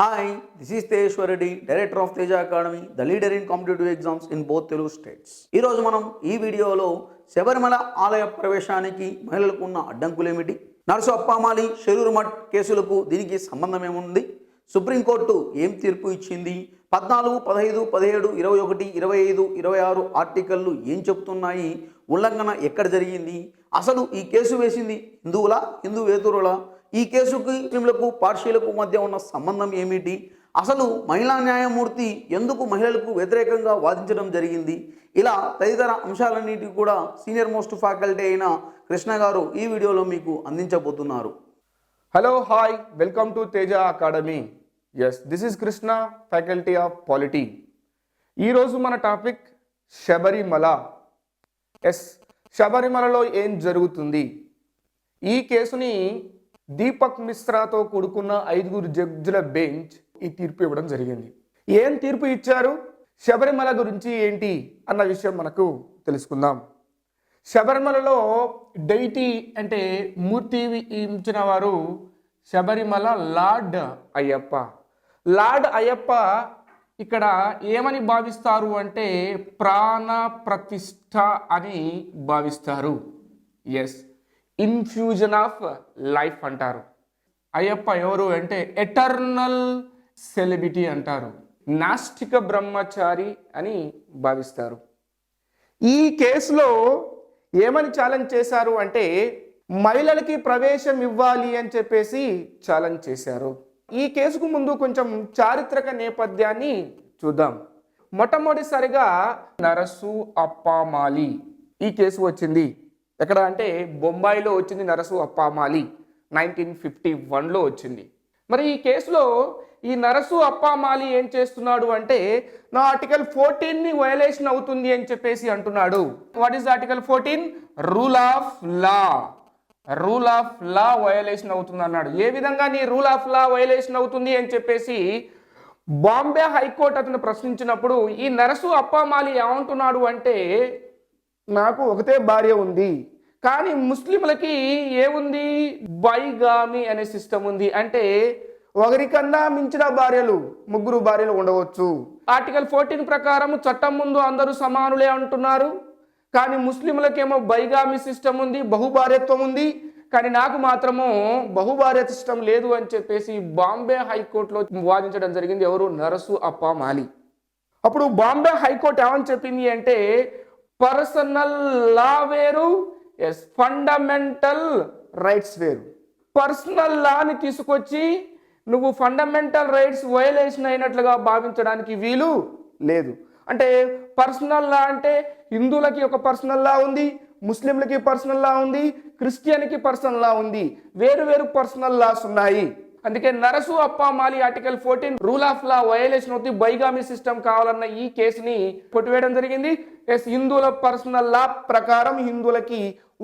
Hi, this is Tejeshwar Reddy, Director of Teja Academy, the leader in competitive exams in both Telugu states. ఈరోజు మనం ఈ వీడియోలో శబరిమల ఆలయ ప్రవేశానికి మహిళలకు ఉన్న అడ్డంకులేమిటి, నర్సు అప్పామాలి షరూర్ మఠ్ కేసులకు దీనికి సంబంధం ఏముంది, సుప్రీంకోర్టు ఏం తీర్పు ఇచ్చింది, 14, 15, 17, 21, 25, 26 ఆర్టికల్లు ఏం చెప్తున్నాయి, ఉల్లంఘన ఎక్కడ జరిగింది, అసలు ఈ కేసు వేసింది హిందువులా హిందూవేతరులా, ఈ కేసుకి ముస్లింలకు పార్షీలకు మధ్య ఉన్న సంబంధం ఏమిటి, అసలు మహిళా న్యాయమూర్తి ఎందుకు మహిళలకు వ్యతిరేకంగా వాదించడం జరిగింది, ఇలా తదితర అంశాలన్నిటి కూడా సీనియర్ మోస్ట్ ఫ్యాకల్టీ అయిన కృష్ణ గారు ఈ వీడియోలో మీకు అందించబోతున్నారు. Hello hi, welcome to Teja academy. Yes, this is Krishna, faculty of polity. ఈరోజు మన టాపిక్ శబరిమల. ఎస్, శబరిమలలో ఏం జరుగుతుంది? ఈ కేసుని దీపక్ మిశ్రాతో కూడుకున్న 5 జడ్జిల బెంచ్ ఈ తీర్పు ఇవ్వడం జరిగింది. ఏం తీర్పు ఇచ్చారు, శబరిమల గురించి ఏంటి అన్న విషయం మనకు తెలుసుకుందాం. శబరిమలలో డైటీ అంటే మూర్తి ఇచ్చిన వారు శబరిమల లార్డ్ అయ్యప్ప. లార్డ్ అయ్యప్ప ఇక్కడ ఏమని భావిస్తారు అంటే ప్రాణ ప్రతిష్ఠ అని భావిస్తారు. ఎస్, ఇన్ఫ్యూజన్ ఆఫ్ లైఫ్ అంటారు. అయ్యప్ప ఎవరు అంటే ఎటర్నల్ సెలబ్రిటీ అంటారు, నాస్తిక బ్రహ్మచారి అని భావిస్తారు. ఈ కేసులో ఏమని ఛాలెంజ్ చేశారు అంటే మహిళలకి ప్రవేశం ఇవ్వాలి అని చెప్పేసి ఛాలెంజ్ చేశారు. ఈ కేసుకు ముందు కొంచెం చారిత్రక నేపథ్యాన్ని చూద్దాం. మొట్టమొదటిసారిగా నరసు అప్పామాలి ఈ కేసు వచ్చింది. ఎక్కడ అంటే బొంబాయిలో వచ్చింది. నరసు అప్పామాలి 1951లో వచ్చింది. మరి ఈ కేసులో ఈ నరసు అప్పామాలి ఏం చేస్తున్నాడు అంటే నా ఆర్టికల్ 14ని వయలేషన్ అవుతుంది అని చెప్పేసి అంటున్నాడు. What is article 14? Rule of law. Rule of law violation అవుతుంది అన్నాడు. ఏ విధంగా నీ రూల్ ఆఫ్ లా వయలేషన్ అవుతుంది అని చెప్పేసి బాంబే హైకోర్టు అతను ప్రశ్నించినప్పుడు ఈ నరసు అప్పామాలి ఏమంటున్నాడు అంటే నాకు ఒకటే భార్య ఉంది, కానీ ముస్లింలకి ఏముంది, బైగామి అనే సిస్టమ్ ఉంది. అంటే ఒకరికన్నా మించిన భార్యలు, 3 భార్యలు ఉండవచ్చు. ఆర్టికల్ 14 ప్రకారం చట్టం ముందు అందరూ సమానులే అంటున్నారు, కానీ ముస్లింలకేమో బైగామి సిస్టమ్ ఉంది, బహుభార్యత్వం ఉంది, కానీ నాకు మాత్రము బహుభార్య సిస్టమ్ లేదు అని చెప్పేసి బాంబే హైకోర్టులో వాదించడం జరిగింది. ఎవరు? నరసు అప్పామాలి. అప్పుడు బాంబే హైకోర్టు ఏమని చెప్పింది అంటే పర్సనల్ లా వేరు, ఎస్, ఫండమెంటల్ రైట్స్ వేరు. పర్సనల్ లాని తీసుకొచ్చి నువ్వు ఫండమెంటల్ రైట్స్ వయలేషన్ అయినట్లుగా భావించడానికి వీలు లేదు. అంటే పర్సనల్ లా అంటే హిందువులకి ఒక పర్సనల్ లా ఉంది, ముస్లింలకి పర్సనల్ లా ఉంది, క్రిస్టియన్కి పర్సనల్ లా ఉంది, వేరు వేరు పర్సనల్ లాస్ ఉన్నాయి. అందుకే Narasu Appa Mali article 14 rule of law violation అవుతుంది, బైగామి సిస్టమ్ కావాలన్న ఈ కేసుని కొట్టివేయడం జరిగింది. ఎస్, హిందువుల పర్సనల్ లా ప్రకారం హిందువులకి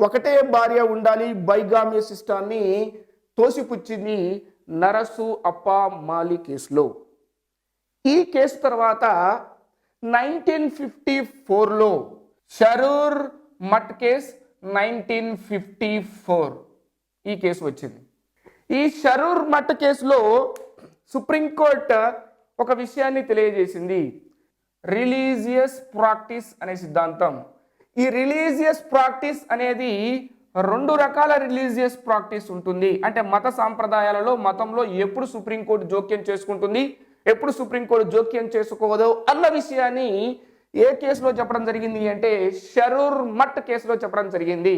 ఒకటే భార్య ఉండాలి, బైగామి సిస్టాన్ని తోసిపుచ్చింది నరసు అప్పామాలి కేసులో. ఈ కేసు తర్వాత 1954లో షరూర్ మఠ్ కేసు 1954 ఈ కేసు వచ్చింది. ఈ షరూర్ మఠ్ కేసులో సుప్రీంకోర్టు ఒక విషయాన్ని తెలియజేసింది, రిలీజియస్ ప్రాక్టీస్ అనే సిద్ధాంతం. ఈ రిలీజియస్ ప్రాక్టీస్ అనేది 2 రకాల రిలీజియస్ ప్రాక్టీస్ ఉంటుంది. అంటే మత సాంప్రదాయాలలో, మతంలో ఎప్పుడు సుప్రీంకోర్టు జోక్యం చేసుకుంటుంది, ఎప్పుడు సుప్రీంకోర్టు జోక్యం చేసుకోవదో అన్న విషయాన్ని ఏ కేసులో చెప్పడం జరిగింది అంటే షరూర్ మఠ్ కేసులో చెప్పడం జరిగింది.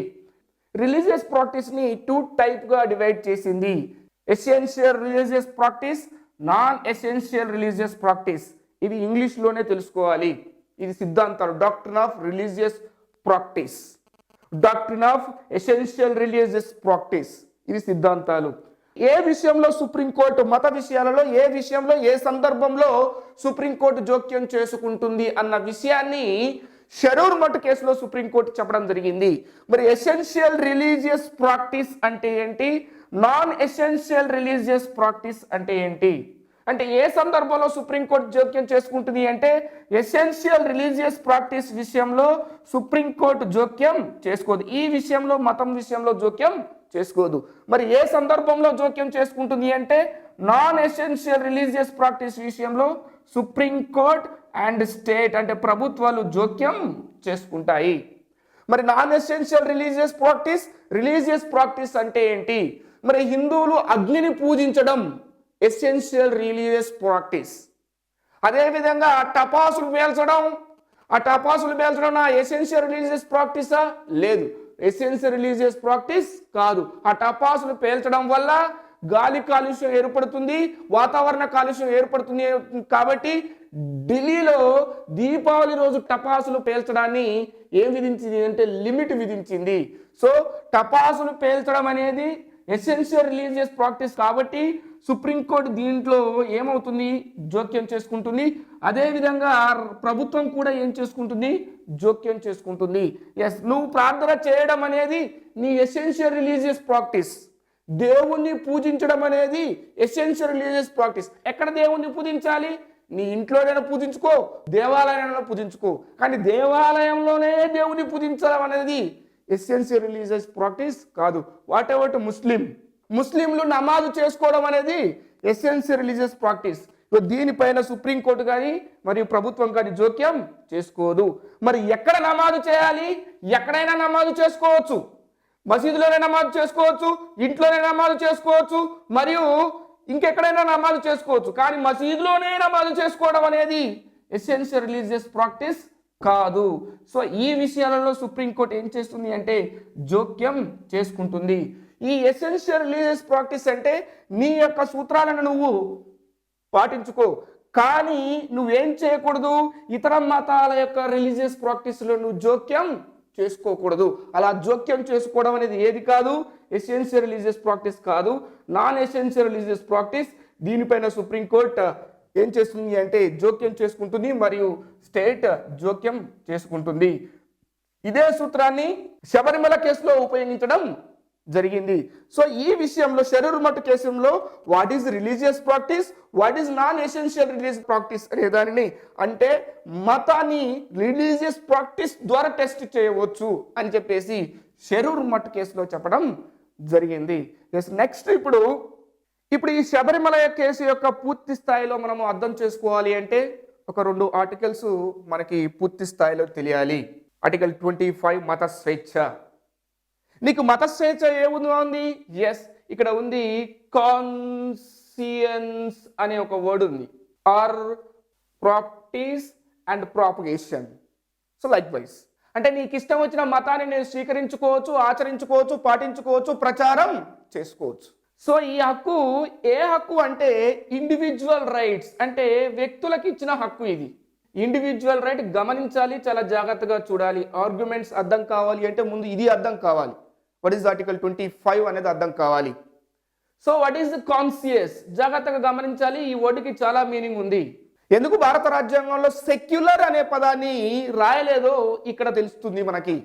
రిలీజియస్ ప్రాక్టీస్ని 2 టైప్గా డివైడ్ చేసింది. Essential religious practice, non essential religious practice. ఇవి ఇంగ్లీష్లోనే తెలుసుకోవాలి. ఇది సిద్ధాంతాలు. Doctrine of religious practice, doctrine of essential religious practice, ఇవి సిద్ధాంతాలు. ఏ విషయంలో సుప్రీంకోర్టు మత విషయాలలో ఏ విషయంలో ఏ సందర్భంలో సుప్రీంకోర్టు జోక్యం చేసుకుంటుంది అన్న విషయాన్ని షరూర్ మఠ్ కేసులో సుప్రీంకోర్టు చెప్పడం జరిగింది. మరి ఎసెన్షియల్ రిలీజియస్ ప్రాక్టీస్ అంటే ఏంటి, నాన్ ఎసెన్షియల్ రిలీజియస్ ప్రాక్టీస్ అంటే ఏంటి, అంటే ఏ సందర్భంలో సుప్రీంకోర్టు జోక్యం చేసుకుంటుంది అంటే ఎసెన్షియల్ రిలీజియస్ ప్రాక్టీస్ విషయంలో సుప్రీంకోర్టు జోక్యం చేసుకోదు. ఈ విషయంలో మతం విషయంలో జోక్యం చేసుకోదు. మరి ఏ సందర్భంలో జోక్యం చేసుకుంటుంది అంటే నాన్ ఎసెన్షియల్ రిలీజియస్ ప్రాక్టీస్ విషయంలో సుప్రీం కోర్ట్ అండ్ స్టేట్ అంటే ప్రభుత్వాలు జోక్యం చేసుకుంటాయి. మరి నాన్ ఎసెన్షియల్ రిలీజియస్ ప్రాక్టీస్ అంటే ఏంటి? మరి హిందువులు అగ్నిని పూజించడం ఎసెన్షియల్ రిలీజియస్ ప్రాక్టీస్. అదేవిధంగా టపాసులు పేల్చడం నా ఎసెన్షియల్ రిలీజియస్ ప్రాక్టీసా? లేదు, ఎసెన్షియల్ రిలీజియస్ ప్రాక్టీస్ కాదు. ఆ టపాసులు పేల్చడం వల్ల గాలి కాలుష్యం ఏర్పడుతుంది, వాతావరణ కాలుష్యం ఏర్పడుతుంది. కాబట్టి ఢిల్లీలో దీపావళి రోజు టపాసులు పేల్చడాన్ని ఏం విధించింది అంటే లిమిట్ విధించింది. సో టపాసులు పేల్చడం అనేది ఎసెన్షియల్ రిలీజియస్ ప్రాక్టీస్ కాబట్టి సుప్రీంకోర్టు దీంట్లో ఏమవుతుంది? జోక్యం చేసుకుంటుంది. అదేవిధంగా ప్రభుత్వం కూడా ఏం చేసుకుంటుంది? జోక్యం చేసుకుంటుంది. ఎస్, నువ్వు ప్రార్థన చేయడం అనేది నీ ఎసెన్షియల్ రిలీజియస్ ప్రాక్టీస్. దేవుణ్ణి పూజించడం అనేది ఎసెన్షియల్ రిలీజియస్ ప్రాక్టీస్. ఎక్కడ దేవుణ్ణి పూజించాలి? నీ ఇంట్లోనైనా పూజించుకో, దేవాలయంలో పూజించుకో. కానీ దేవాలయంలోనే దేవుణ్ణి పూజించడం అనేది ఎసెన్షియల్ రిలీజియస్ ప్రాక్టీస్ కాదు. వాట్ ఎవర్ ముస్లింలు నమాజు చేసుకోవడం అనేది ఎసెన్షియల్ రిలీజియస్ ప్రాక్టీస్. దీనిపైన సుప్రీంకోర్టు కానీ మరియు ప్రభుత్వం కానీ జోక్యం చేసుకోదు. మరి ఎక్కడ నమాజు చేయాలి? ఎక్కడైనా నమాజు చేసుకోవచ్చు. మసీదులోనే నమాజు చేసుకోవచ్చు, ఇంట్లోనే నమాజు చేసుకోవచ్చు, మరియు ఇంకెక్కడైనా నమాజు చేసుకోవచ్చు. కానీ మసీదులోనే నమాజు చేసుకోవడం అనేది ఎసెన్షియల్ రిలీజియస్ ప్రాక్టీస్ కాదు. సో ఈ విషయాలలో సుప్రీంకోర్టు ఏం చేస్తుంది అంటే జోక్యం చేసుకుంటుంది. ఈ ఎసెన్షియల్ రిలీజియస్ ప్రాక్టీస్ అంటే నీ యొక్క సూత్రాలను నువ్వు పాటించుకో, కానీ నువ్వేం చేయకూడదు? ఇతర మతాల యొక్క రిలీజియస్ ప్రాక్టీస్లో నువ్వు జోక్యం చేసుకోకూడదు. అలా జోక్యం చేసుకోవడం అనేది ఏది కాదు? ఎసెన్షియల్ రిలీజియస్ ప్రాక్టీస్ కాదు, నాన్ ఎసెన్షియల్ రిలీజియస్ ప్రాక్టీస్. దీనిపైన సుప్రీంకోర్టు ఏం చేస్తుంది అంటే జోక్యం చేసుకుంటుంది మరియు స్టేట్ జోక్యం చేసుకుంటుంది. ఇదే సూత్రాన్ని శబరిమల కేసులో ఉపయోగించడం జరిగింది. సో ఈ విషయంలో శరీరమట్ట కేసులో what is religious practice, what is non essential religious practice అనే దానిని అంటే మతాన్ని రిలీజియస్ ప్రాక్టీస్ ద్వారా టెస్ట్ చేయవచ్చు అని చెప్పేసి శరీరమట్ట కేసులో చెప్పడం జరిగింది. నెక్స్ట్ ఇప్పుడు ఈ శబరిమల కేసు యొక్క పూర్తి స్థాయిలో మనము అర్థం చేసుకోవాలి అంటే ఒక 2 ఆర్టికల్స్ మనకి పూర్తి స్థాయిలో తెలియాలి. ఆర్టికల్ 25 మత స్వేచ్ఛ. నీకు మత స్వేచ్ఛ ఏముంది? ఎస్, ఇక్కడ ఉంది కాన్సియన్స్ అనే ఒక వర్డ్ ఉంది, or practice and propagation. So likewise అంటే నీకు ఇష్టం వచ్చిన మతాన్ని నేను స్వీకరించుకోవచ్చు, ఆచరించుకోవచ్చు, పాటించుకోవచ్చు, ప్రచారం చేసుకోవచ్చు. సో ఈ హక్కు ఏ హక్కు అంటే ఇండివిజువల్ రైట్స్, అంటే వ్యక్తులకు ఇచ్చిన హక్కు. ఇది ఇండివిజువల్ రైట్. గమనించాలి, చాలా జాగ్రత్తగా చూడాలి. ఆర్గ్యుమెంట్స్ అర్థం కావాలి అంటే ముందు ఇది అర్థం కావాలి. వాట్ ఈస్ ఆర్టికల్ 25 అనేది అర్థం కావాలి. So what is the conscious? జాగ్రత్తగా గమనించాలి, ఈ వర్డ్కి చాలా మీనింగ్ ఉంది. ఎందుకు భారత రాజ్యాంగంలో సెక్యులర్ అనే పదాన్ని రాయలేదో ఇక్కడ తెలుస్తుంది మనకి.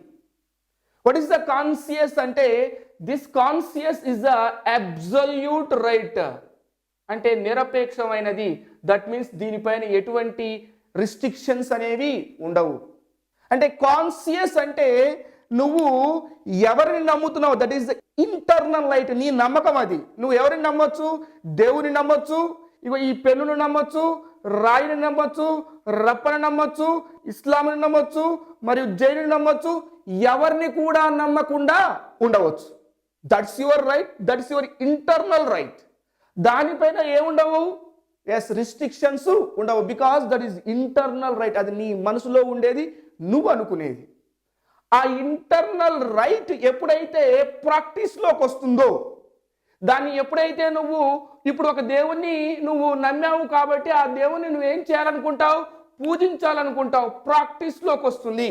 వాట్ ఈస్ ద కాన్షియస్ అంటే this conscious is the absolute right, అంటే నిరపేక్షమైనది. దట్ మీన్స్ దీనిపైన ఎటువంటి రిస్ట్రిక్షన్స్ అనేవి ఉండవు. అంటే కాన్షియస్ అంటే నువ్వు ఎవరిని నమ్ముతున్నావు, that is the internal right. నీ నమ్మకం అది. నువ్వు ఎవరిని నమ్మొచ్చు? దేవుని నమ్మొచ్చు, ఇగో ఈ పెన్నును నమ్మొచ్చు, రాయిని నమ్మొచ్చు, రప్పని నమ్మొచ్చు, ఇస్లాంని నమ్మొచ్చు, మరియు జైలుని నమ్మొచ్చు. ఎవరిని కూడా నమ్మకుండా ఉండవచ్చు. That's your right, that's your internal right. దానిపైన ఏముండవు? ఎస్, రిస్ట్రిక్షన్స్ ఉండవు. Because that is internal right. అది నీ మనసులో ఉండేది, నువ్వు అనుకునేది. ఆ ఇంటర్నల్ రైట్ ఎప్పుడైతే ప్రాక్టీస్లోకి వస్తుందో, దాన్ని ఎప్పుడైతే నువ్వు ఇప్పుడు ఒక దేవుణ్ణి నువ్వు నమ్మావు కాబట్టి ఆ దేవుణ్ణి నువ్వేం చేయాలనుకుంటావు? పూజించాలనుకుంటావు. ప్రాక్టీస్లోకి వస్తుంది.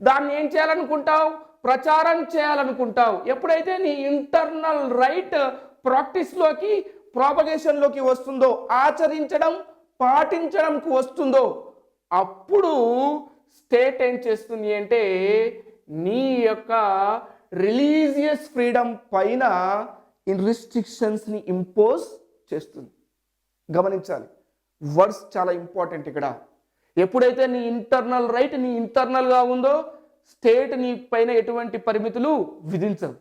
దాన్ని ఏం చేయాలనుకుంటావు? ప్రచారం చేయాలనుకుంటావు. ఎప్పుడైతే నీ ఇంటర్నల్ రైట్ ప్రాక్టీస్లోకి, ప్రాపగేషన్లోకి వస్తుందో, ఆచరించడం, పాటించడంకు వస్తుందో, అప్పుడు స్టేట్ ఏం చేస్తుంది అంటే నీ యొక్క రిలీజియస్ ఫ్రీడమ్ పైన రిస్ట్రిక్షన్స్ని ఇంపోజ్ చేస్తుంది. గమనించాలి, వర్డ్స్ చాలా ఇంపార్టెంట్ ఇక్కడ. ఎప్పుడైతే నీ ఇంటర్నల్ రైట్ నీ ఇంటర్నల్గా ఉందో, స్టేట్ నీ పైన ఎటువంటి పరిమితులు విధించదు.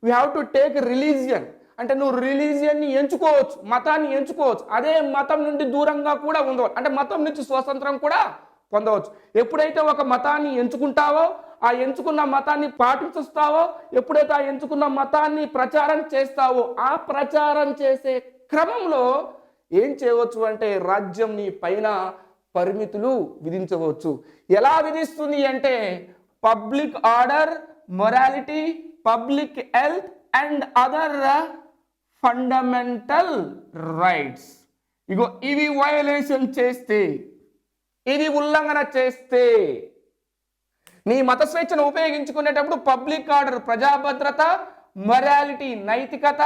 We have to take religion. అంటే నువ్వు రిలీజియన్ని ఎంచుకోవచ్చు, మతాన్ని ఎంచుకోవచ్చు, అదే మతం నుండి దూరంగా కూడా ఉండవచ్చు, అంటే మతం నుంచి స్వతంత్రం కూడా పొందవచ్చు. ఎప్పుడైతే ఒక మతాన్ని ఎంచుకుంటావో, ఆ ఎంచుకున్న మతాన్ని పాటిస్తావో, ఎప్పుడైతే ఆ ఎంచుకున్న మతాన్ని ప్రచారం చేస్తావో, ఆ ప్రచారం చేసే క్రమంలో ఏం చేయవచ్చు అంటే రాజ్యం నీ పైన పరిమితులు విధించవచ్చు. ఎలా విధిస్తుంది అంటే public order, morality, public health and other fundamental rights. ఇగో ఇవి వయలేషన్ చేస్తే, ఇది ఉల్లంఘన చేస్తే, నీ మత స్వేచ్ఛను ఉపయోగించుకునేటప్పుడు పబ్లిక్ ఆర్డర్ ప్రజాభద్రత, మొరాలిటీ నైతికత,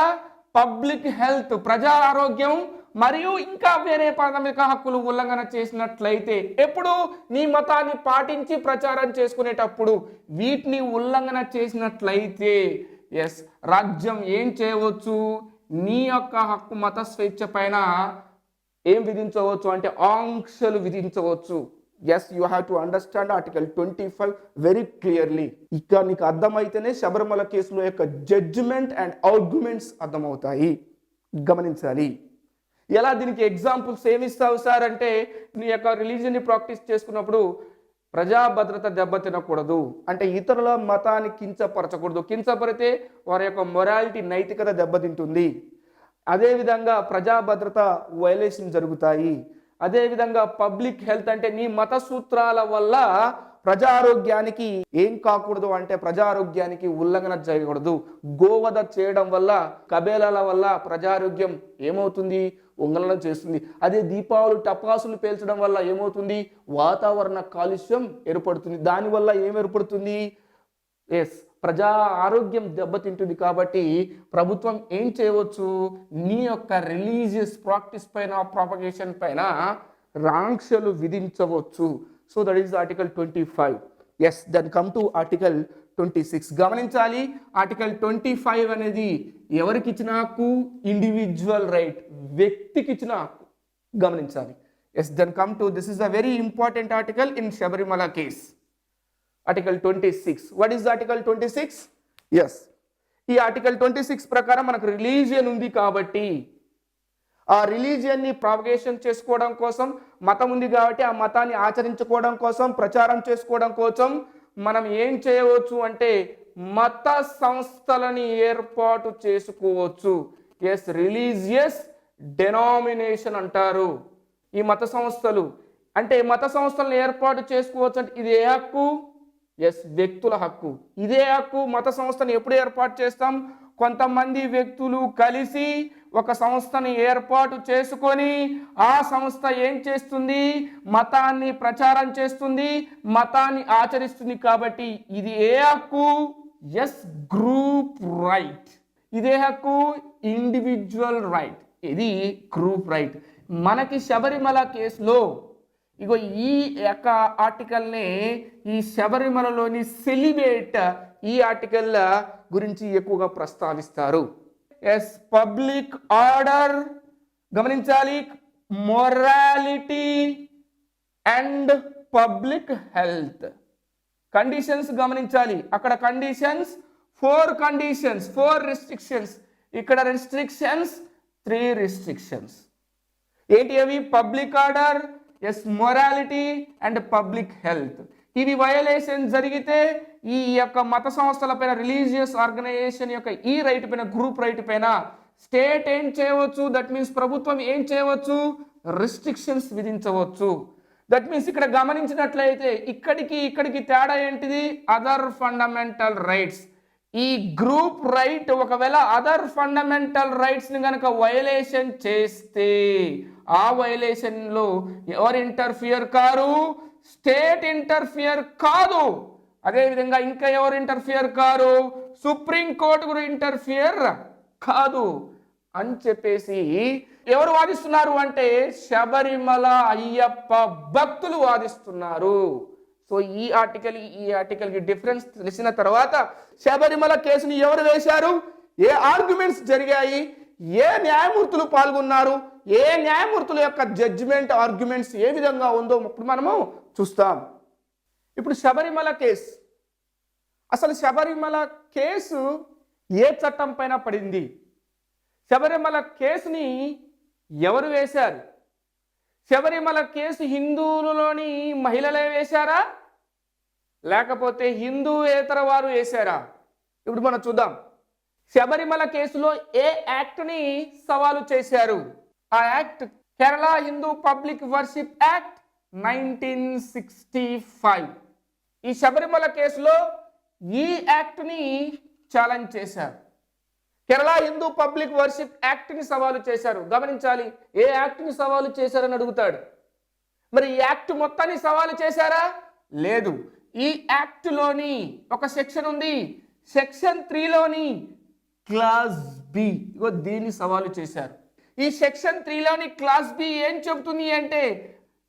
పబ్లిక్ హెల్త్ ప్రజా ఆరోగ్యం మరియు ఇంకా వేరే ప్రాథమిక హక్కులు ఉల్లంఘన చేసినట్లయితే, ఎప్పుడు నీ మతాన్ని పాటించి ప్రచారం చేసుకునేటప్పుడు వీటిని ఉల్లంఘన చేసినట్లయితే ఎస్ రాజ్యం ఏం చేయవచ్చు, నీ యొక్క హక్కు మత స్వేచ్ఛ పైన ఏం విధించవచ్చు అంటే ఆంక్షలు విధించవచ్చు. Yes you have to understand article 25 very clearly. ఇక నీకు అర్థమైతేనే శబరిమల కేసులో యొక్క జడ్జిమెంట్ అండ్ ఆర్గ్యుమెంట్స్ అర్థమవుతాయి. గమనించాలి. ఎలా దీనికి ఎగ్జాంపుల్స్ ఏమిస్తావు సార్ అంటే, నీ యొక్క రిలీజియన్ని ప్రాక్టీస్ చేసుకున్నప్పుడు ప్రజా భద్రత దెబ్బతినకూడదు అంటే ఇతరుల మతాన్ని కించపరచకూడదు, కించపరితే వారి యొక్క మొరాలిటీ నైతికత దెబ్బతింటుంది. అదేవిధంగా ప్రజా భద్రత వయలేషన్ జరుగుతాయి. అదేవిధంగా పబ్లిక్ హెల్త్ అంటే నీ మత సూత్రాల వల్ల ప్రజా ఆరోగ్యానికి ఏం కాకూడదు అంటే ప్రజా ఆరోగ్యానికి ఉల్లంఘన చేయకూడదు. గోవధ చేయడం వల్ల, కబేలాల వల్ల ప్రజారోగ్యం ఏమవుతుంది, ఉల్లంఘన చేస్తుంది. అదే దీపావళి టపాసులు పేల్చడం వల్ల ఏమవుతుంది, వాతావరణ కాలుష్యం ఏర్పడుతుంది. దానివల్ల ఏం ఏర్పడుతుంది, ఎస్ ప్రజా ఆరోగ్యం దెబ్బతింటుంది. కాబట్టి ప్రభుత్వం ఏం చేయవచ్చు, నీ యొక్క రిలీజియస్ ప్రాక్టీస్ పైన, ప్రాపగేషన్ పైన ఆంక్షలు విధించవచ్చు. So that is article 25. Yes then come to article 26. గమనించాలి, ఆర్టికల్ 25 అనేది ఎవరికి ఇచ్చిన హక్కు, ఇండివిజువల్ రైట్, వ్యక్తికి ఇచ్చిన హక్కు. గమనించాలి. Yes then come to this is a very important article in Sabarimala case. Article 26. What is article 26? Yes ఈ ఆర్టికల్ 26 ప్రకారం మనకు రిలీజియన్ ఉంది కాబట్టి ఆ రిలీజియన్ని ప్రాపగేషన్ చేసుకోవడం కోసం, మతం ఉంది కాబట్టి ఆ మతాన్ని ఆచరించుకోవడం కోసం, ప్రచారం చేసుకోవడం కోసం మనం ఏం చేయవచ్చు అంటే మత సంస్థలని ఏర్పాటు చేసుకోవచ్చు. ఎస్ రిలీజియస్ డెనామినేషన్ అంటారు ఈ మత సంస్థలు. అంటే మత సంస్థలను ఏర్పాటు చేసుకోవచ్చు అంటే ఇది ఏ హక్కు, ఎస్ వ్యక్తుల హక్కు. ఇదే హక్కు మత సంస్థను ఎప్పుడు ఏర్పాటు చేస్తాం, కొంతమంది వ్యక్తులు కలిసి ఒక సంస్థని ఏర్పాటు చేసుకొని ఆ సంస్థ ఏం చేస్తుంది, మతాన్ని ప్రచారం చేస్తుంది, మతాన్ని ఆచరిస్తుంది. కాబట్టి ఇది ఏ హక్కు, ఎస్ గ్రూప్ రైట్. ఇదే హక్కు ఇండివిజువల్ రైట్, ఇది గ్రూప్ రైట్. మనకి శబరిమల కేసులో ఇగో ఈ యొక్క ఆర్టికల్ని, ఈ శబరిమలలోని సెలిబేట్ ఈ ఆర్టికల్ గురించి ఎక్కువగా ప్రస్తావిస్తారు. ఎస్ పబ్లిక్ ఆర్డర్, గమనించాలి, morality and public health. Conditions గమనించాలి, అక్కడ కండిషన్స్ 4 కండిషన్స్, 4 రిస్ట్రిక్షన్స్, ఇక్కడ రిస్ట్రిక్షన్స్ 3 రిస్ట్రిక్షన్స్. ఏంటి అవి, public order, yes morality and public health. ఇవి వయలేషన్ జరిగితే ఈ యొక్క మత సంస్థల పైన, రిలీజియస్ ఆర్గనైజేషన్ యొక్క ఈ రైట్ పైన, గ్రూప్ రైట్ పైన స్టేట్ ఏం చేయవచ్చు, దట్ మీన్స్ ప్రభుత్వం ఏం చేయవచ్చు, రిస్ట్రిక్షన్స్ విధించవచ్చు. దట్ మీన్స్ ఇక్కడ గమనించినట్లయితే ఇక్కడికి తేడా ఏంటిది, అదర్ ఫండమెంటల్ రైట్స్. ఈ గ్రూప్ రైట్ ఒకవేళ అదర్ ఫండమెంటల్ రైట్స్ ని కనుక వయలేషన్ చేస్తే ఆ వయలేషన్ లో ఎవరు ఇంటర్ఫియర్ కారు, స్టేట్ ఇంటర్ఫియర్ కాదు. అదేవిధంగా ఇంకా ఎవరు ఇంటర్ఫియర్ కారు, సుప్రీం కోర్టు కూడా ఇంటర్ఫియర్ కాదు అని చెప్పేసి ఎవరు వాదిస్తున్నారు అంటే శబరిమల అయ్యప్ప భక్తులు వాదిస్తున్నారు. సో ఈ ఆర్టికల్కి డిఫరెన్స్ తెలిసిన తర్వాత శబరిమల కేసుని ఎవరు వేశారు, ఏ ఆర్గ్యుమెంట్స్ జరిగాయి, ఏ న్యాయమూర్తులు పాల్గొన్నారు, ఏ న్యాయమూర్తుల యొక్క జడ్జిమెంట్ ఆర్గ్యుమెంట్స్ ఏ విధంగా ఉందో ఇప్పుడు మనము చూస్తాం. ఇప్పుడు శబరిమల కేసు, అసలు శబరిమల కేసు ఏ చట్టం పైన పడింది, శబరిమల కేసుని ఎవరు వేశారు? శబరిమల కేసు హిందువులలోని మహిళలే వేశారా, లేకపోతే హిందూయేతర వారు వేశారా? ఇప్పుడు మనం చూద్దాం. శబరిమల కేసులో ఏ యాక్ట్ని సవాలు చేశారు? ఆ act Kerala Hindu public worship act 1965. ఈ శబరిమల కేసులో ఈ యాక్ట్ని ఛాలెంజ్ చేశారు. కేరళ హిందూ పబ్లిక్ వర్షిప్ యాక్ట్ని సవాలు చేశారు. గమనించాలి, ఏ యాక్ట్ని సవాలు చేశారని అడుగుతాడు. మరి ఈ యాక్ట్ మొత్తాన్ని సవాలు చేశారా? లేదు. ఈ యాక్ట్లోని ఒక సెక్షన్ ఉంది, సెక్షన్ 3లోని క్లాస్ బి, ఇగో దీన్ని సవాలు చేశారు. ఈ సెక్షన్ 3లోని క్లాస్ బి ఏం చెబుతుంది అంటే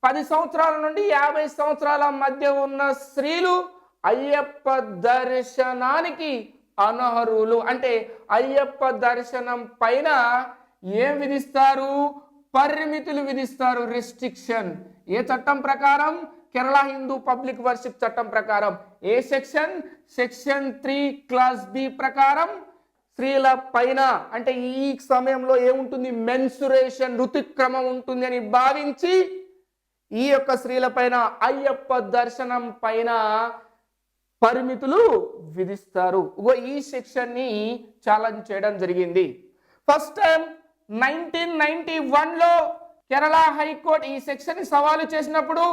10 సంవత్సరాల నుండి 50 సంవత్సరాల మధ్య ఉన్న స్త్రీలు అయ్యప్ప దర్శనానికి అనర్హులు. అంటే అయ్యప్ప దర్శనం పైన ఏం విధిస్తారు? పరిమితులు విధిస్తారు, రెస్ట్రిక్షన్. ఏ చట్టం ప్రకారం? కేరళ హిందూ పబ్లిక్ వర్షిప్ చట్టం ప్రకారం. ఏ సెక్షన్? సెక్షన్ 3 క్లాస్ బి ప్రకారం స్త్రీల పైన, అంటే ఈ సమయంలో ఏముంటుంది? మెన్సురేషన్, ఋతుక్రమం ఉంటుంది అని భావించి ఈ యొక్క స్త్రీల పైన అయ్యప్ప దర్శనం పైన పరిమితులు విధిస్తారు. ఈ సెక్షన్ ని ఛాలెంజ్ చేయడం జరిగింది. ఫస్ట్ టైం 1991లో కేరళ హైకోర్టు ఈ సెక్షన్ ని సవాలు చేసినప్పుడు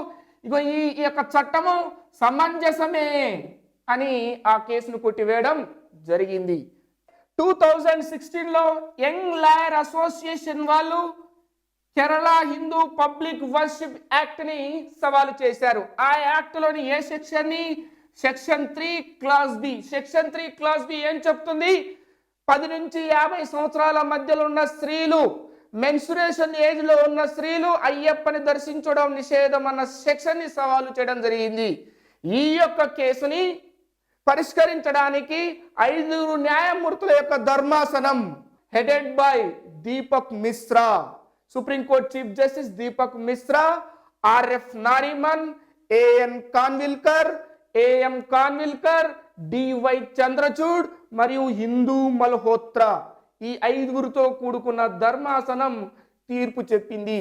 ఈ యొక్క చట్టము సమంజసమే అని ఆ కేసును కొట్టివేయడం జరిగింది. 2016లో యంగ్ లాయర్ అసోసియేషన్ వాళ్ళు Kerala Hindu public worship act ని సవాలు చేశారు. ఆ యాక్ట్ లోని ఏ సెక్షన్ ని? Section 3 class B. Section 3 class B ఏం చెప్తుంది? 10 నుంచి 50 సంవత్సరాల మధ్యలో ఉన్న స్త్రీలు, మెన్సురేషన్ ఏజ్ లో ఉన్న స్త్రీలు అయ్యప్పని దర్శించడం నిషేధం అన్న సెక్షన్ ని సవాలు చేయడం జరిగింది. ఈ యొక్క కేసుని పరిష్కరించడానికి 5 న్యాయమూర్తుల యొక్క ధర్మాసనం headed by Deepak Mishra, supreme court chief justice Deepak Mishra, RF Nariman, AN Khanwilkar, DY Chandrachud మరియు హిందూ మల్హోత్రా, ఈ 5గురితో కూడుకున్న ధర్మాసనం తీర్పు చెప్పింది.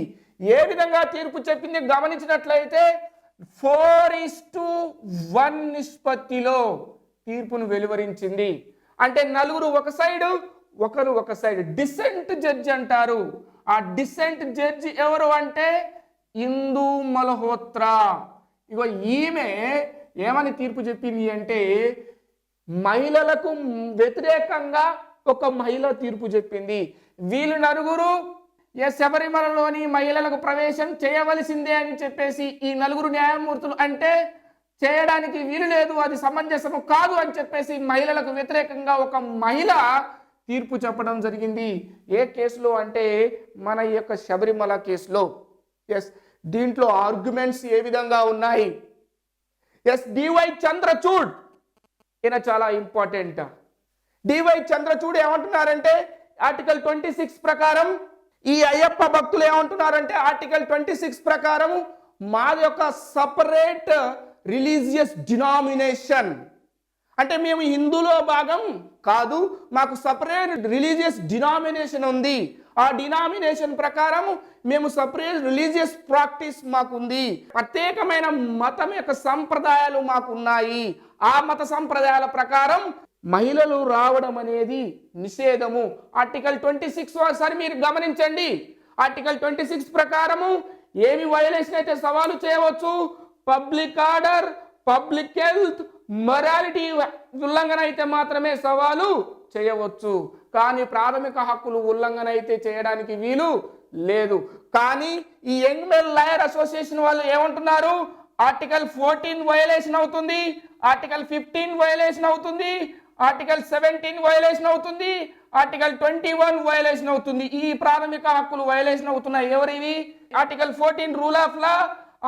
ఏ విధంగా తీర్పు చెప్పింది గమనించినట్లయితే 4:1 నిష్పత్తిలో తీర్పును వెలువరించింది. అంటే నలుగురు ఒక సైడ్, ఒకరు ఒక సైడ్. డిసెంట్ జడ్జి అంటారు. ఆ డిసెంట్ జడ్జి ఎవరు అంటే హిందూ మల్హోత్రా. ఇగో ఈమె ఏమని తీర్పు చెప్పింది అంటే మహిళలకు వ్యతిరేకంగా ఒక మహిళ తీర్పు చెప్పింది. వీళ్ళు నలుగురు శబరిమలలోని మహిళలకు ప్రవేశం చేయవలసిందే అని చెప్పేసి ఈ నలుగురు న్యాయమూర్తులు అంటే చేయడానికి వీలు లేదు, అది సమంజసము కాదు అని చెప్పేసి మహిళలకు వ్యతిరేకంగా ఒక మహిళ తీర్పు చెప్పడం జరిగింది. ఏ కేసులో అంటే మన ఈ యొక్క శబరిమల కేసులో. దీంట్లో ఆర్గ్యుమెంట్స్ ఏ విధంగా ఉన్నాయి? డివై చంద్రచూడ్ ఈయన చాలా ఇంపార్టెంట్. డివై చంద్రచూడ్ ఏమంటున్నారంటే ఆర్టికల్ 26 ప్రకారం, ఈ అయ్యప్ప భక్తులు ఏమంటున్నారంటే ఆర్టికల్ 26 ప్రకారం మాది యొక్క సపరేట్ రిలీజియస్ డినామినేషన్, అంటే మేము హిందూలో భాగం కాదు, మాకు సపరేట్ రిలీజియస్ డినామినేషన్ ఉంది. ఆ డినామినేషన్ ప్రకారం మేము సపరేట్ రిలీజియస్ ప్రాక్టీస్ మాకుంది, ప్రత్యేకమైన మతం యొక్క సంప్రదాయాలు మాకున్నాయి. ఆ మత సంప్రదాయాల ప్రకారం మహిళలు రావడం అనేది నిషేధము. ఆర్టికల్ 26 ఒకసారి మీరు గమనించండి. ఆర్టికల్ 26 ప్రకారము ఏమి వైలేషన్ అయితే సవాలు చేయవచ్చు? Public order, public health, morality ఉల్లంఘన అయితే మాత్రమే సవాలు చేయవచ్చు. కానీ ప్రాథమిక హక్కులు ఉల్లంఘన అయితే చేయడానికి వీలు లేదు. కానీ ఈ యంగ్ మెన్ లాయర్ అసోసియేషన్ వాళ్ళు ఏమంటున్నారు? ఆర్టికల్ 14 వైలేషన్ అవుతుంది, ఆర్టికల్ 15 వైలేషన్ అవుతుంది, ఆర్టికల్ 17 వైలేషన్ అవుతుంది, ఆర్టికల్ 21 వైలేషన్ అవుతుంది. ఈ ప్రాథమిక హక్కులు వైలేషన్ అవుతున్నాయి. ఎవరివి? Article 14 rule of law,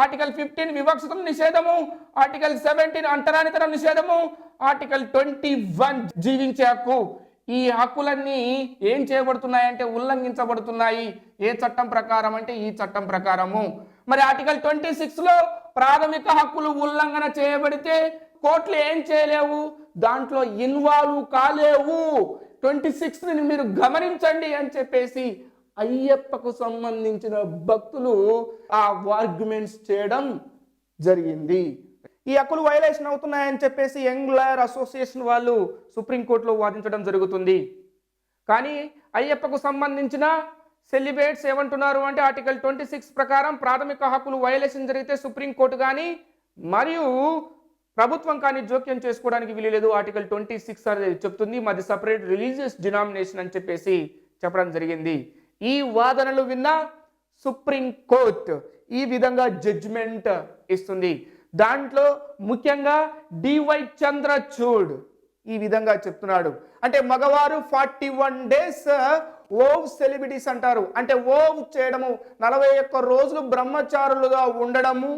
article 15 వివక్షత నిషేధము, ఆర్టికల్ 17 అంటరానితనం నిషేధము, ఆర్టికల్ 21 జీవించే హక్కు. ఈ హక్కులన్నీ ఏం చేయబడుతున్నాయంటే ఉల్లంఘించబడుతున్నాయి. ఏ చట్టం ప్రకారం అంటే ఈ చట్టం ప్రకారము. మరి ఆర్టికల్ 26లో ప్రాథమిక హక్కులు ఉల్లంఘన చేయబడితే కోర్టులు ఏం చేయలేవు, దాంట్లో ఇన్వాల్వ్ కాలేవు. 26ని మీరు గమనించండి అని చెప్పేసి అయ్యప్పకు సంబంధించిన భక్తులు ఆ ఆర్గ్యుమెంట్స్ చేయడం జరిగింది. ఈ హక్కులు వైలేషన్ అవుతున్నాయని చెప్పేసి యంగ్ లాయర్ అసోసియేషన్ వాళ్ళు సుప్రీంకోర్టులో వాదించడం జరుగుతుంది. కానీ అయ్యప్పకు సంబంధించిన సెలిబ్రేట్స్ ఏమంటున్నారు అంటే ఆర్టికల్ 26 ప్రకారం ప్రాథమిక హక్కులు వైలేషన్ జరిగితే సుప్రీంకోర్టు కానీ మరియు ప్రభుత్వం కానీ జోక్యం చేసుకోవడానికి వీలులేదు. ఆర్టికల్ 26 అనేది చెప్తుంది మాది సపరేట్ రిలీజియస్ డినామినేషన్ అని చెప్పేసి చెప్పడం జరిగింది. ఈ వాదనలు విన్న సుప్రీంకోర్టు ఈ విధంగా జడ్జిమెంట్ ఇస్తుంది. దాంట్లో ముఖ్యంగా డివై చంద్రచూడ్ ఈ విధంగా చెప్తున్నాడు. అంటే మగవారు 41 days ఓవ్ సెలిబ్రిటీస్ అంటారు. అంటే ఓవ్ చేయడము 41 రోజులు బ్రహ్మచారులుగా ఉండడము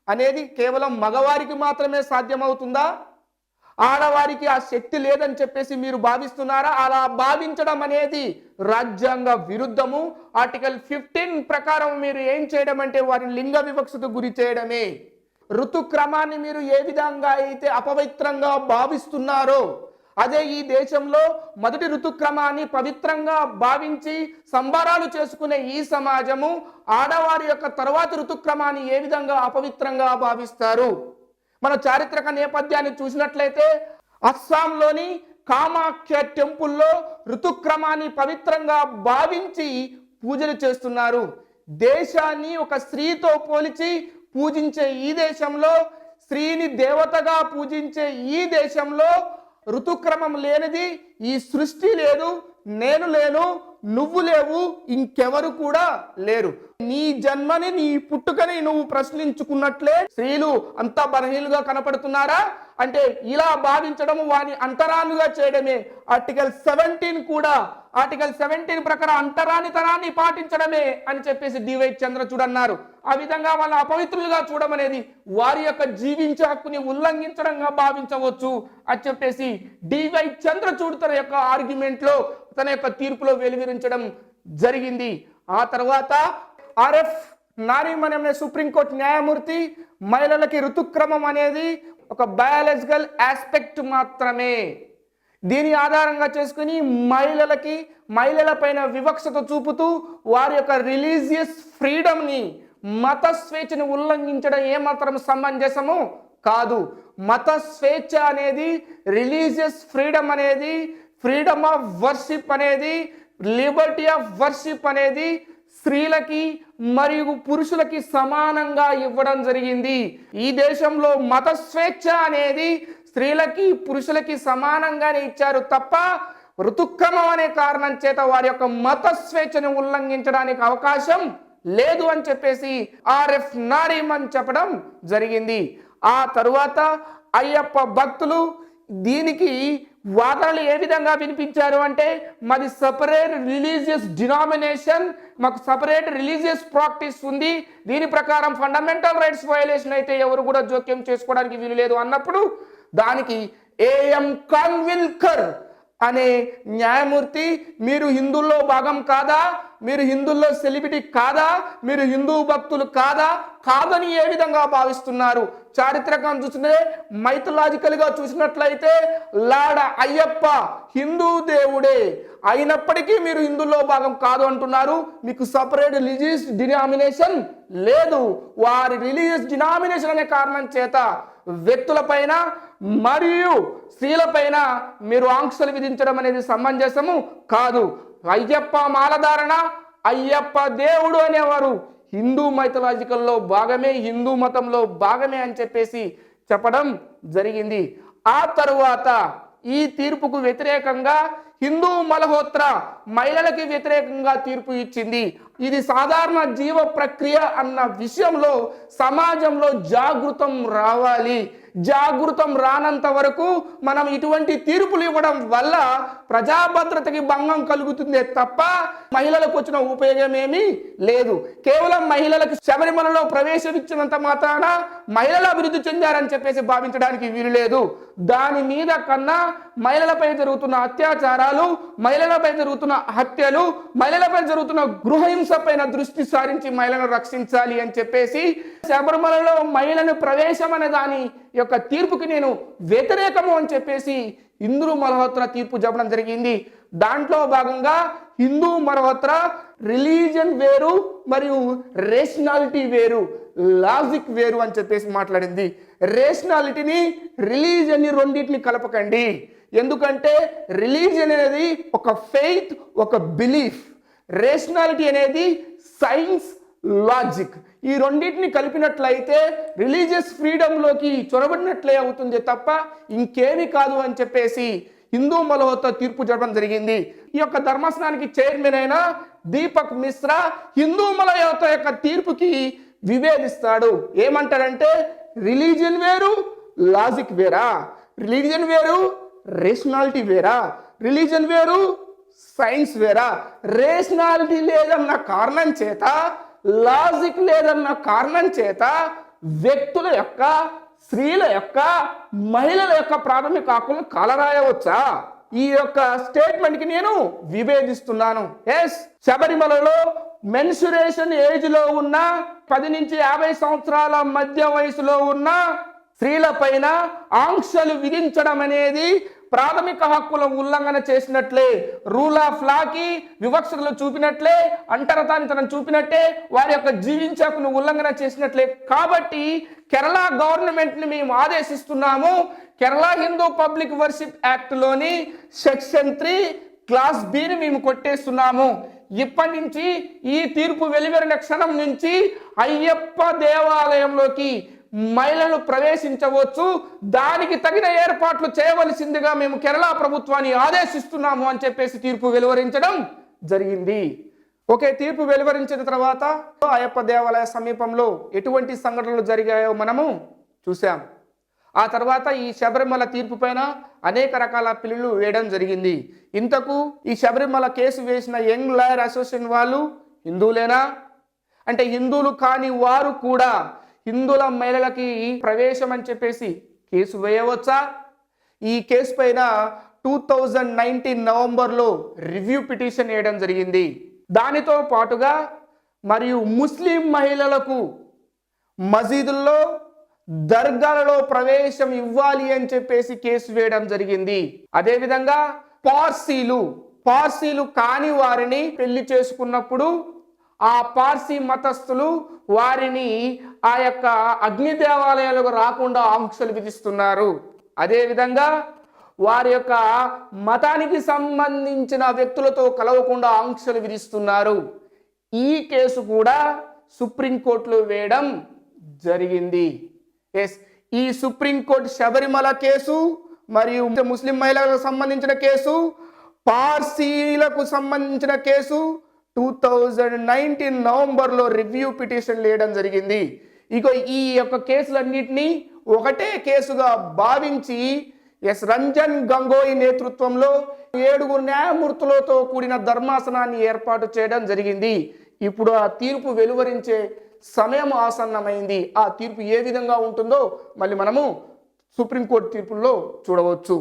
అనేది కేవలం మగవారికి మాత్రమే సాధ్యమవుతుందా? ఆడవారికి ఆ శక్తి లేదని చెప్పేసి మీరు భావిస్తున్నారా? అలా భావించడం అనేది రాజ్యాంగ విరుద్ధము. ఆర్టికల్ 15 ప్రకారం మీరు ఏం చేయడం అంటే వారిని లింగ వివక్షకు గురి చేయడమే. ఋతుక్రమాన్ని మీరు ఏ విధంగా అయితే అపవిత్రంగా భావిస్తున్నారో అదే ఈ దేశంలో మొదటి ఋతుక్రమాన్ని పవిత్రంగా భావించి సంబరాలు చేసుకునే ఈ సమాజము ఆడవారి యొక్క తర్వాతి ఋతుక్రమాన్ని ఏ విధంగా అపవిత్రంగా భావిస్తారు? మన చారిత్రక నేపథ్యాన్ని చూసినట్లయితే అస్సాంలోని కామాఖ్య టెంపుల్లో ఋతుక్రమాన్ని పవిత్రంగా భావించి పూజలు చేస్తున్నారు. దేశాన్ని ఒక స్త్రీతో పోల్చి పూజించే ఈ దేశంలో, స్త్రీని దేవతగా పూజించే ఈ దేశంలో ఋతుక్రమం లేనిది ఈ సృష్టి లేదు. నేను లేను, నువ్వు లేవు, ఇంకెవరు కూడా లేరు. నీ జన్మని నీ పుట్టుకని నువ్వు ప్రశ్నించుకున్నట్లే స్త్రీలు అంతా బలహీనులుగా కనపడుతున్నారా అంటే ఇలా భావించడం వాని అంతరాలుగా చేయడమే. ఆర్టికల్ 17 కూడా ఆర్టికల్ 17 ప్రకారం అంటరానితనాన్ని పాటించడమే అని చెప్పేసి డివై చంద్రచూడ్ అన్నారు. ఆ విధంగా వాళ్ళ అపవిత్రులుగా చూడమనేది వారి యొక్క జీవించే హక్కుని ఉల్లంఘించడంగా భావించవచ్చు అని చెప్పేసి డివై చంద్రచూడ్ తన యొక్క ఆర్గ్యుమెంట్ లో తన యొక్క తీర్పులో వెలువరించడం జరిగింది. ఆ తర్వాత ఆర్ఎఫ్ నారీమన్ అనే సుప్రీంకోర్టు న్యాయమూర్తి మహిళలకి ఋతుక్రమం అనేది ఒక బయాలజికల్ ఆస్పెక్ట్ మాత్రమే, దీని ఆధారంగా చేసుకుని మహిళల పైన వివక్షత చూపుతూ వారి యొక్క రిలీజియస్ ఫ్రీడమ్ని, మత స్వేచ్ఛను ఉల్లంఘించడం ఏమాత్రం సమంజసము కాదు. మత స్వేచ్ఛ అనేది, రిలీజియస్ ఫ్రీడమ్ అనేది, ఫ్రీడమ్ ఆఫ్ వర్షిప్ అనేది, లిబర్టీ ఆఫ్ వర్షిప్ అనేది స్త్రీలకి మరియు పురుషులకి సమానంగా ఇవ్వడం జరిగింది. ఈ దేశంలో మత స్వేచ్ఛ అనేది స్త్రీలకి పురుషులకి సమానంగానే ఇచ్చారు తప్ప ఋతుక్రమం అనే కారణం చేత వారి యొక్క మత స్వేచ్ఛను ఉల్లంఘించడానికి అవకాశం లేదు అని చెప్పేసి ఆర్ఎఫ్ నారీమన్ చెప్పడం జరిగింది. ఆ తరువాత అయ్యప్ప భక్తులు దీనికి వాదనలు ఏ విధంగా వినిపించారు అంటే మాది సపరేట్ రిలీజియస్ డినామినేషన్, మాకు సపరేట్ రిలీజియస్ ప్రాక్టీస్ ఉంది, దీని ప్రకారం ఫండమెంటల్ రైట్స్ వయలేషన్ అయితే ఎవరు కూడా జోక్యం చేసుకోవడానికి వీలు లేదు అన్నప్పుడు దానికి ఏఎం కాన్విల్కర్ అనే న్యాయమూర్తి మీరు హిందువుల్లో భాగం కాదా, మీరు హిందువుల్లో సెలిబ్రిటీ కాదా, మీరు హిందూ భక్తులు కాదని ఏ విధంగా భావిస్తున్నారు? చారిత్రకం చూస్తే మైథలాజికల్ గా చూసినట్లయితే లార్డ్ అయ్యప్ప హిందూ దేవుడే అయినప్పటికీ మీరు హిందువుల్లో భాగం కాదు అంటున్నారు. మీకు సపరేట్ రిలీజియస్ డినామినేషన్ లేదు. వారి రిలీజియస్ డినామినేషన్ అనే కారణం చేత వ్యక్తులపైన మరియు స్త్రీలపైన మీరు ఆంక్షలు విధించడం అనేది సమంజసము కాదు. అయ్యప్ప మాలధారణ, అయ్యప్ప దేవుడు అనేవారు హిందూ మైథలాజికల్లో భాగమే, హిందూ మతంలో భాగమే అని చెప్పేసి చెప్పడం జరిగింది. ఆ తరువాత ఈ తీర్పుకు వ్యతిరేకంగా హిందూ మల్హోత్రా మహిళలకి వ్యతిరేకంగా తీర్పు ఇచ్చింది. ఇది సాధారణ జీవ ప్రక్రియ అన్న విషయంలో సమాజంలో జాగృతం రావాలి. జాగృతం రానంత వరకు మనం ఇటువంటి తీర్పులు ఇవ్వడం వల్ల ప్రజాభద్రతకి భంగం కలుగుతుందే తప్ప మహిళలకు వచ్చిన ఉపయోగం ఏమీ లేదు. కేవలం మహిళలకు శబరిమలలో ప్రవేశం ఇచ్చినంత మాత్రాన మహిళలు అభివృద్ధి చెందారని చెప్పేసి భావించడానికి వీలు లేదు. దాని మీద కన్నా మహిళలపై జరుగుతున్న అత్యాచారాలు, మహిళలపై జరుగుతున్న హత్యలు, మహిళలపై జరుగుతున్న గృహహింస పైన దృష్టి సారించి మహిళలను రక్షించాలి అని చెప్పేసి శబరిమలలో మహిళను ప్రవేశం అనే దాని యొక్క తీర్పుకి నేను వ్యతిరేకము అని చెప్పేసి ఇంద్రు మల్హోత్రా తీర్పు చెప్పడం జరిగింది. దాంట్లో భాగంగా హిందూ మల్హోత్రా రిలీజన్ వేరు మరియు రేషనాలిటీ వేరు, లాజిక్ వేరు అని చెప్పేసి మాట్లాడింది. రేషనాలిటీని రిలీజన్ని రెండింటిని కలపకండి. ఎందుకంటే రిలీజన్ అనేది ఒక ఫెయిత్, ఒక బిలీఫ్. రేషనాలిటీ అనేది సైన్స్, లాజిక్. ఈ రెండింటిని కలిపినట్లయితే రిలీజియస్ ఫ్రీడంలోకి చొరబడినట్లే అవుతుంది తప్ప ఇంకేమీ కాదు అని చెప్పేసి హిందూ మల్హోత్రా తీర్పు చెప్పడం జరిగింది. ఈ యొక్క ధర్మాసనానికి చైర్మన్ అయిన దీపక్ మిశ్రా హిందూ మల్హోత్రా యొక్క తీర్పుకి వివేదిస్తాడు. ఏమంటాడంటే రిలీజియన్ వేరు, లాజిక్ వేరా, రిలీజియన్ వేరు, రేషనాలిటీ వేరా, రిలీజియన్ వేరు, సైన్స్ వేరా. రేషనాలిటీ లేదన్న కారణం చేత, లాజిక్ లేదన్న కారణం చేత వ్యక్తుల యొక్క, స్త్రీల యొక్క, మహిళల యొక్క ప్రాథమిక హక్కులను కాలరాయవచ్చా? ఈ యొక్క స్టేట్మెంట్ కి నేను విభేదిస్తున్నాను. ఎస్, శబరిమలలో మెన్సురేషన్ ఏజ్ లో ఉన్న 10 నుంచి 50 సంవత్సరాల మధ్య వయసులో ఉన్న స్త్రీల పైన ఆంక్షలు విధించడం అనేది ప్రాథమిక హక్కుల ఉల్లంఘన చేసినట్లే, రూల్ ఆఫ్ లాకి వివక్షతలు చూపినట్లే, అంటరతానితనం చూపినట్టే, వారి యొక్క జీవించే హక్కును ఉల్లంఘన చేసినట్లే. కాబట్టి కేరళ గవర్నమెంట్ ని మేము ఆదేశిస్తున్నాము, Kerala Hindu public worship act లోని సెక్షన్ 3 క్లాస్ బిని మేము కొట్టేస్తున్నాము. ఇప్పటి నుంచి ఈ తీర్పు వెలువరిన క్షణం నుంచి అయ్యప్ప దేవాలయంలోకి మహిళలు ప్రవేశించవచ్చు, దానికి తగిన ఏర్పాట్లు చేయవలసిందిగా మేము కేరళ ప్రభుత్వాన్ని ఆదేశిస్తున్నాము అని చెప్పేసి తీర్పు వెలువరించడం జరిగింది. ఓకే, తీర్పు వెలువరించిన తర్వాత అయ్యప్ప దేవాలయ సమీపంలో ఎటువంటి సంఘటనలు జరిగాయో మనము చూసాం. ఆ తర్వాత ఈ శబరిమల తీర్పు పైన అనేక రకాల పిల్లులు వేయడం జరిగింది. ఇంతకు ఈ శబరిమల కేసు వేసిన యంగ్ లాయర్ అసోసియేషన్ వాళ్ళు హిందువులేనా? అంటే హిందువులు కాని వారు కూడా హిందువుల మహిళలకి ప్రవేశం అని చెప్పేసి కేసు వేయవచ్చా? ఈ కేసు పైన 2019 నవంబర్లో రివ్యూ పిటిషన్ వేయడం జరిగింది. దానితో పాటుగా మరియు ముస్లిం మహిళలకు మసీదుల్లో, దర్గాలలో ప్రవేశం ఇవ్వాలి అని చెప్పేసి కేసు వేయడం జరిగింది. అదేవిధంగా పార్సీలు కాని వారిని పెళ్లి చేసుకున్నప్పుడు ఆ పార్సీ మతస్థులు వారిని ఆ యొక్క అగ్ని దేవాలయాలకు రాకుండా ఆంక్షలు విధిస్తున్నారు. అదేవిధంగా వారి యొక్క మతానికి సంబంధించిన వ్యక్తులతో కలవకుండా ఆంక్షలు విధిస్తున్నారు. ఈ కేసు కూడా సుప్రీంకోర్టులో వేయడం జరిగింది. ఎస్, ఈ సుప్రీంకోర్టు శబరిమల కేసు మరియు ముస్లిం మహిళలకు సంబంధించిన కేసు, పార్సీలకు సంబంధించిన కేసు 2019 నవంబర్లో రివ్యూ పిటిషన్ వేయడం జరిగింది. ఇక ఈ యొక్క కేసులన్నింటినీ ఒకటే కేసుగా భావించి రంజన్ గంగోయి నేతృత్వంలో 7 న్యాయమూర్తులతో కూడిన ధర్మాసనాన్ని ఏర్పాటు చేయడం జరిగింది. ఇప్పుడు ఆ తీర్పు వెలువరించే సమయం ఆసన్నమైంది. ఆ తీర్పు ఏ విధంగా ఉంటుందో మళ్ళీ మనము సుప్రీంకోర్టు తీర్పుల్లో చూడవచ్చు.